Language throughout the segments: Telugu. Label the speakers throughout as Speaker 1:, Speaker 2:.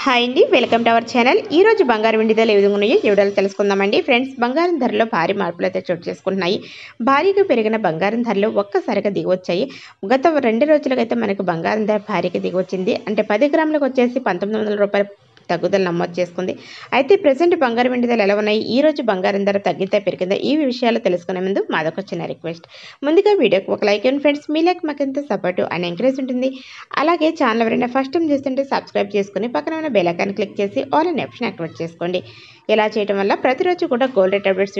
Speaker 1: హాయ్ అండి, వెల్కమ్ టు అవర్ ఛానల్. ఈ రోజు బంగారం వెండి ధరలు ఏ విధంగా ఉన్నాయో ఈ వీడియోలో తెలుసుకుందామండి. ఫ్రెండ్స్, బంగారం ధరలో భారీ మార్పులు అయితే చోటు చేసుకుంటున్నాయి. భారీగా పెరిగిన బంగారం ధరలు ఒక్కసారిగా దిగొచ్చాయి. గత 2 రోజులుగా అయితే మనకు బంగారం ధర భారీగా దిగొచ్చింది. అంటే 10 గ్రాములకు వచ్చేసి రూ. 1900 తగ్గుదల నమోదు చేసుకుంది. అయితే ప్రజెంట్ బంగారం వెండి ధరలు ఎలా ఉన్నాయి, ఈ రోజు బంగారం ధర తగ్గితే పెరిగిందా, ఈ విషయాలు తెలుసుకునే ముందు మాదొక చిన్న రిక్వెస్ట్. ముందుగా వీడియోకి ఒక లైక్ ఇవ్వండి ఫ్రెండ్స్. మీ లైక్ మాకు ఎంతో సపోర్ట్ అండ్ ఎంకరేజ్ ఉంటుంది. అలాగే ఛానల్ ఎవరైనా ఫస్ట్ టైం చేస్తుంటే సబ్స్క్రైబ్ చేసుకుని పక్కన ఉన్న బెల్ ఐకాన్ క్లిక్ చేసి ఆల్ అనే ఆప్షన్ యాక్టివేట్ చేసుకోండి. ఇలా చేయడం వల్ల ప్రతిరోజు కూడా gold rate updates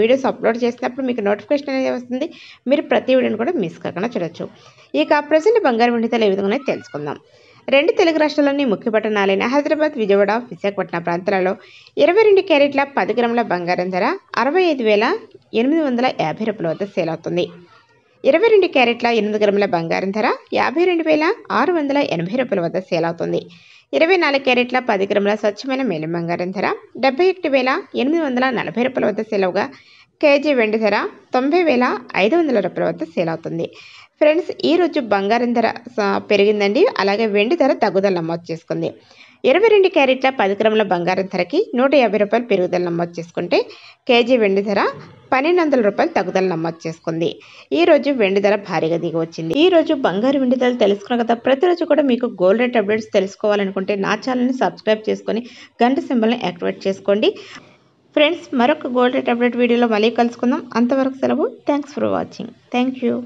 Speaker 1: videos upload చేసినప్పుడు మీకు నోటిఫికేషన్ అనేది వస్తుంది. మీరు ప్రతి వీడియోని కూడా మిస్ కాకుండా చూడొచ్చు. ఇక ప్రజెంట్ బంగారం వెండి ధరలు ఏ విధంగా తెలుసుకుందాం. 2 తెలుగు రాష్ట్రాల్లోని ముఖ్య పట్టణాలైన హైదరాబాద్, విజయవాడ, విశాఖపట్నం ప్రాంతాలలో 22 క్యారెట్ల 10 గ్రాముల బంగారం ధర 65,850 వద్ద సేల్ అవుతుంది. 22 క్యారెట్ల 8 గ్రాముల బంగారం ధర 52,680 వద్ద సేల్ అవుతుంది. 24 క్యారెట్ల 10 గ్రాముల స్వచ్ఛమైన మేలిం బంగారం ధర 71,840 వద్ద సేల్ అవగా కేజీ వెండి ధర 90,500 వద్ద సేల్ అవుతుంది. ఫ్రెండ్స్, ఈరోజు బంగారం ధర పెరిగిందండి. అలాగే వెండి ధర తగ్గుదల నమోదు చేసుకుంది. 22 క్యారెట్ల 10 గ్రాముల బంగారం ధరకి ₹150 పెరుగుదల నమోదు చేసుకుంటే కేజీ వెండి ధర ₹1,200 తగ్గుదల నమోదు చేసుకుంది. ఈ రోజు వెండి ధర భారీగా దిగి వచ్చింది. ఈ రోజు బంగారు వెండి ధరలు తెలుసుకున్న కదా, ప్రతిరోజు కూడా మీకు గోల్డ్ రేట్ అప్డేట్స్ తెలుసుకోవాలనుకుంటే నా ఛానల్ని సబ్స్క్రైబ్ చేసుకొని గంట సింబల్ని యాక్టివేట్ చేసుకోండి. ఫ్రెండ్స్, మరొక గోల్డ్ రేట్ అప్డేట్ వీడియోలో మళ్ళీ కలుసుకుందాం. అంతవరకు సెలవు. Thanks for watching. Thank you.